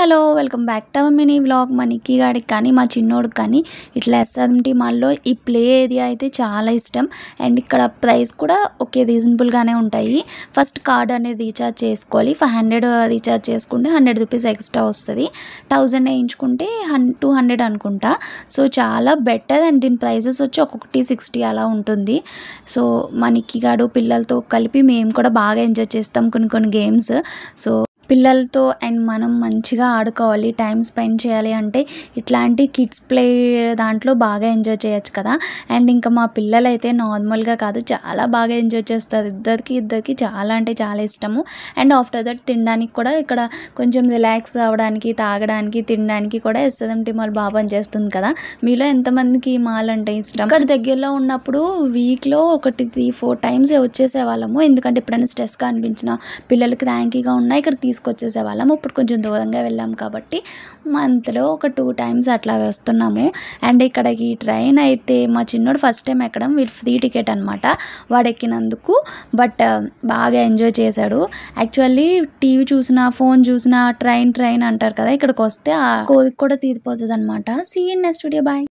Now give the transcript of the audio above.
Hello welcome back to our mini vlog. మా నిక్కీ గాడికి కానీ మా చిన్నోడికి కానీ ఇట్లా ఎస్ఆర్ఎంటీ మాల్లో ఈ ప్లే ఏరియా అయితే చాలా ఇష్టం. అండ్ ఇక్కడ ప్రైస్ కూడా ఓకే రీజనబుల్గానే ఉంటాయి. ఫస్ట్ కార్డ్ అనేది రీఛార్జ్ చేసుకోవాలి. 500 రీఛార్జ్ చేసుకుంటే 100 రూపీస్ ఎక్స్ట్రా వస్తుంది. 1000 వేయించుకుంటే 200 అనుకుంటా. సో చాలా బెటర్. అండ్ దీని ప్రైజెస్ వచ్చి ఒక్కొక్కటి 60 అలా ఉంటుంది. సో మా నిక్కీ గాడు పిల్లలతో కలిపి మేము కూడా బాగా ఎంజాయ్ చేస్తాం కొన్ని గేమ్స్. సో పిల్లలతో అండ్ మనం మంచిగా ఆడుకోవాలి, టైం స్పెండ్ చేయాలి అంటే ఇట్లాంటి కిడ్స్ ప్లే దాంట్లో బాగా ఎంజాయ్ చేయొచ్చు కదా. అండ్ ఇంకా మా పిల్లలు అయితే నార్మల్గా కాదు చాలా బాగా ఎంజాయ్ చేస్తారు. ఇద్దరికి చాలా అంటే చాలా ఇష్టము. అండ్ ఆఫ్టర్ దట్ తినడానికి కూడా ఇక్కడ కొంచెం రిలాక్స్ అవ్వడానికి, తాగడానికి, తినడానికి కూడా ఎస్ఆర్ఎంటీ మాల్ బాగా పనిచేస్తుంది కదా. మీలో ఎంతమందికి ఈ మాల్ అంటే ఇష్టం? ఇక్కడ దగ్గరలో ఉన్నప్పుడు వీక్లో 3-4 టైమ్స్ వచ్చేసేవాళ్ళము. ఎందుకంటే ఎప్పుడైనా స్ట్రెస్గా అనిపించిన, పిల్లలకి ర్యాంకీగా ఉన్నా ఇక్కడ తీసుకొచ్చేసేవాళ్ళము. ఇప్పుడు కొంచెం దూరంగా వెళ్ళాము కాబట్టి మంత్లో ఒక 2 టైమ్స్ అట్లా వస్తున్నాము. అండ్ ఇక్కడికి ట్రైన్ అయితే మా చిన్నోడు ఫస్ట్ టైం ఎక్కడం, వీళ్ళు ఫ్రీ టికెట్ అనమాట వాడు ఎక్కినందుకు. బట్ బాగా ఎంజాయ్ చేశాడు. యాక్చువల్లీ టీవీ చూసినా, ఫోన్ చూసినా ట్రైన్ అంటారు కదా, ఇక్కడికి వస్తే ఆ కోరిక కూడా తీరిపోతుంది అనమాట. See you in next video. Bye.